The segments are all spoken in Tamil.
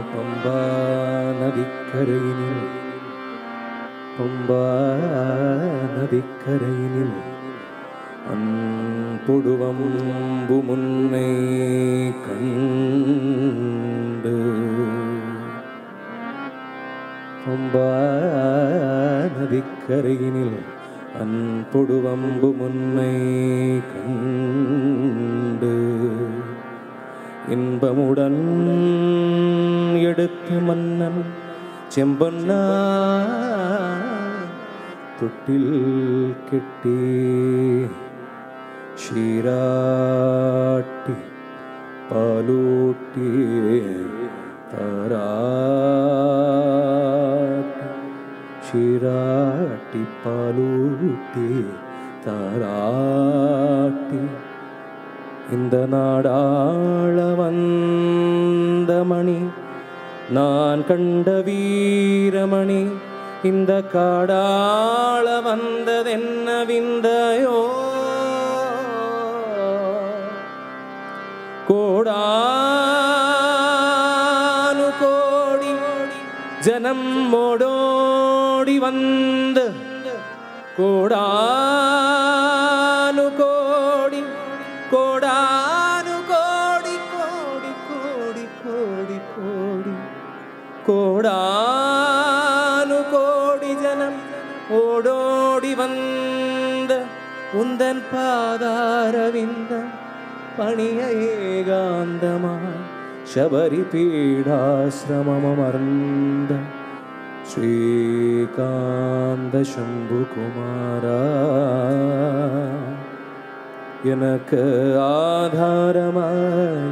பம்பா நதிக்கரையினில் பம்பா நதிக்கரையினில் அன்பொடுவம்பு முன்னை கண்டு பம்பா நதிக்கரையினில் அன்பொடுவம்பு முன்னை கண்டு இன்பமுடன் எடுத்து மன்னன் செம்பொன்னா தொட்டில் கெட்டி ஷீராட்டி பாலூட்டி தாராட்டி ஷீராட்டி பாலூட்டி தாராட்டி இந்த நாடாள வந்த மணி நான் கண்ட வீரமணி இந்த காடாள வந்ததென்ன விந்தையோ கோடானு கோடி ஜனம் மோடோடி வந்து கோடானு கோடி கோடானு கோடி கோடி கோடி கோடி கோடி கோடானு கோடி ஜனம் ஓடோடி வந்த உந்தன் பாதாரவிந்த பணிய ஏகாந்தமாய் ಶಬರಿ ಪೀಡಾಶ್ರಮಮರ್ಂದ ஸ்ரீகாந்த ಶಂಭು ಕುಮಾರ எனக்கு ஆதாரமாய்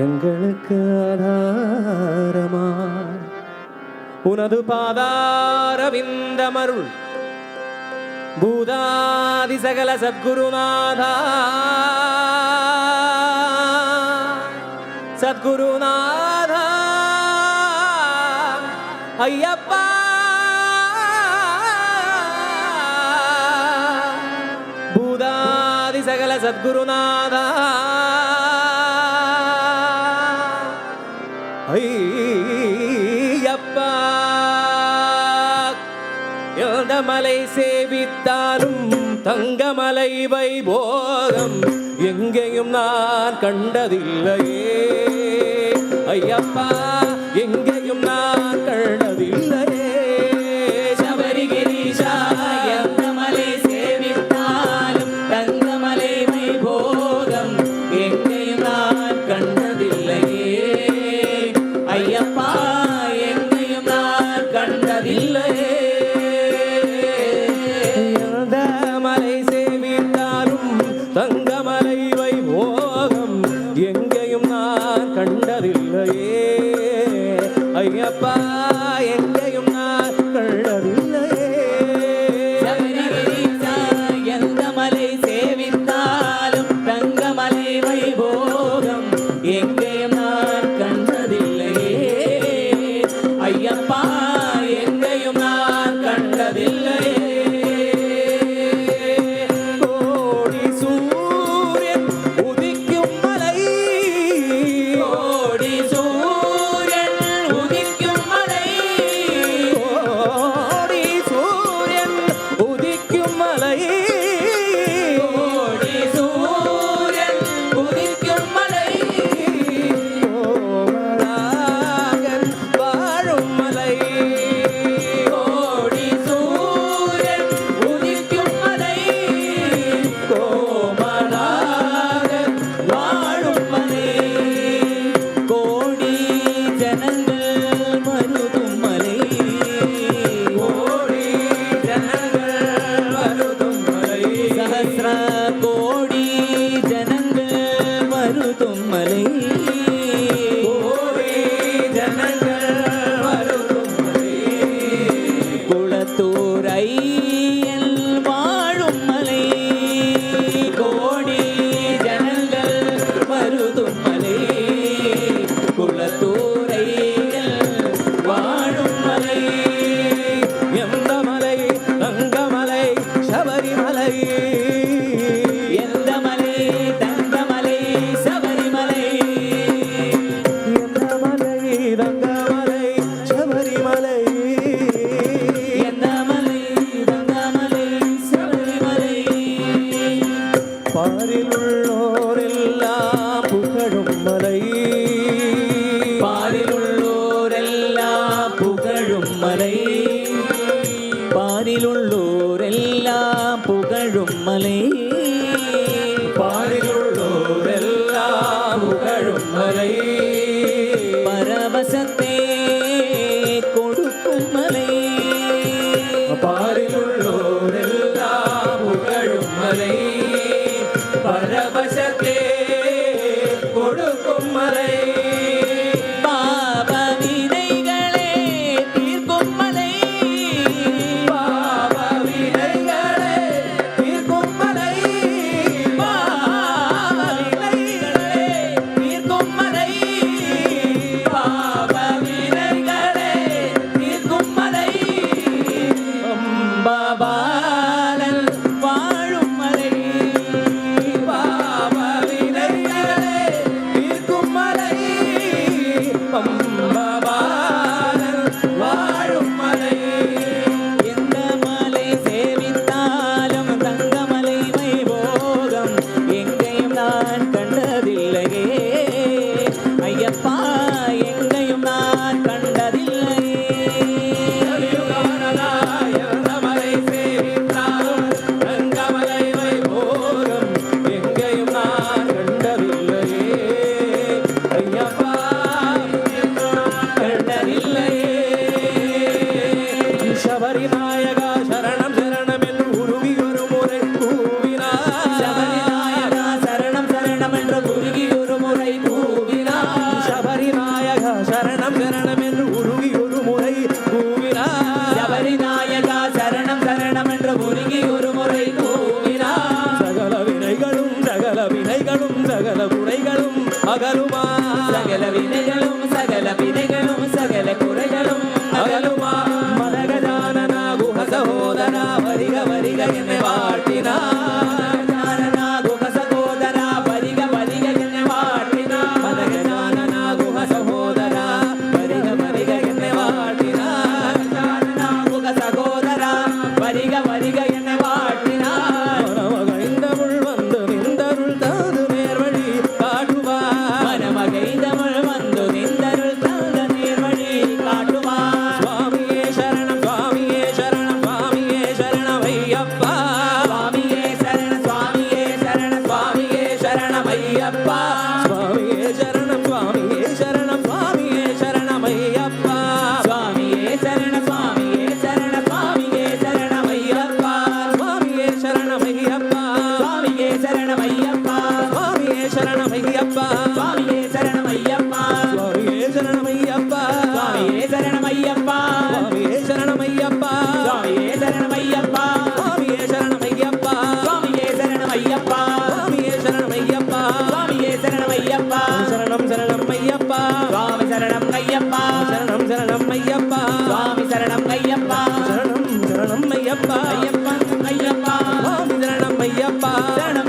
எங்களுக்கு ஆதாரமாய் உனது பாதாரவிந்தமருள் பூதாதி சகல சத்குருநாதா சத்குருநாதா ஐயப்பா பூதாதி சகல சத்குருநாதா ஐயப்பா மலை சேவித்தாலும் தங்கமலை வைபோகம் எங்கேயும் நான் கண்டதில்லையே ஐயப்பா எங்கேயும் நான் கண்டதில்லையே சபரிகிரீஷா எந்தமலை சேவித்தாலும் தங்கமலை வைபோகம் எங்கேயும் நான் கண்டதில்லையே ஐயப்பா எங்கேயும் நான் கண்டதில்லையே தங்கமலை வைபோகம் எங்கேயும் நான் கண்டதில்லையே ஐயப்பா எங்கேயும் நான் கண்டதில்லையே எந்த மலை சேவித்தாலும் தங்கமலை வைபோகம் எங்கேயும் நான் கண்டதில்லையே ஐயப்பா எங்கேயும் நான் கண்டதில்லையே உதிக்கும் பாரில் உள்ளோரெல்லாம் புகழும் மலை பாரில் உள்ளோரெல்லாம் புகழும் மலை பாரில் உள்ளோரெல்லாம் புகழும் மலை பாரில் உள்ளோரெல்லாம் புகழும் மலை பரவசத்தே கொடுக்கும் மலை பாரில் உள்ளோரெல்லாம் புகழும் மலை பரவசத்தே கொடுக்கும் மலை பாவ வினைகளே தீர்க்கும் மலை பாவ வினைகளே தீர்க்கும் மலை பாவ வினைகளே தீர்க்கும் மலை பாவ வினைகளே தீர்க்கும் மலை அம்பபாலன் வாழும் மலை பாவ வினைகளே தீர்க்கும் மலை அம்பபாலன் வாழும் மலை எந்த மலை சேவித்தாலும் தங்கமலை வைபோகம் எங்கேயும் நான் கண்டதில்லையே ஐயப்பா எங்கேயும் நான் கண்டதில்லையே மலை சேவித்தாலும் தங்கமலை வைபோகம் எங்கேயும் நான் கண்டதில்லையே ஐயப்பா கண்டதில்லையே சபரி நாயகா சரணம் சரணம் என்று உருகி ஒரு முறை கூவினார் சபரிநாயகா சரணம் சரணம் என்ற குருகி ஒரு முறை கூவினார் சபரி நாயகா சரணம் சரணம் என்று உருகி ஒரு முறை கூவினார் சபரிநாயகா சரணம் சரணம் என்ற குருகி ஒரு முறை கூவினார் சகல வினைகளும் சகல வினைகளும் சகல குறைகளும் அகலுமா சகல வினைகளும் சகல வினைகளும் சகல குறைகளும் அகலுமா மதகஜானனா குஹ சகோதரா வரிக வரிக என்னை வாழ்த்தினார் ஜானனா குக சகோதரா பரிக பரிக என்னை வாட்டினார் மதகஜானனா குஹ சகோதரா வரிக வரிக என்னை வாழ்த்தினார் ஜானனா குக சகோதரா பரிக பரிக என்னை வாட்டினார் மனமகிழ்ந்தவள் வந்து நின்றருள் தாது நேர்வழி காட்டுவார் மனமகைந்தமிழ் வந்து நின்றருள் தந்த நேர்வழி காட்டுவார் சுவாமியே சரணம் சுவாமியே சரணம் சுவாமியே சரணம் ஐயப்பா சுவாமியே சரண சுவாமியே சரண சுவாமியே சரணம் ஐயப்பா சுவாமியே சரணம் சுவாமியே சரணம் சுவாமியே சரணம் ஐயப்பா சுவாமியே சரண சுவாமியே சரண சுவாமியே சரணம் ஐயப்பா சுவாமியே சரணம் ஐயப்பா சுவாமியே சரணம் ஐயப்பா சுவாமியே சரணம் ஐயப்பா சுவாமியே சரணம் ஐயப்பா சுவாமியே சரணம் ஐயப்பா சுவாமியே சரணம் ஐயப்பா சுவாமியே சரணம் ஐயப்பா சுவாமியே சரணம் ஐயப்பா சுவாமியே சரணம் ஐயப்பா சுவாமியே சரணம் ஐயப்பா சுவாமியே சரணம் ஐயப்பா சுவாமியே சரணம் ஐயப்பா சரணம் சரணம் ஐயப்பா சுவாமி சரணம் ஐயப்பா சரணம் சரணம் ஐயப்பா சுவாமி சரணம் ஐயப்பா சரணம் சரணம் ஐயப்பா ஐயப்பன் ஐயப்பா சுவாமி சரணம் ஐயப்பா சரணம்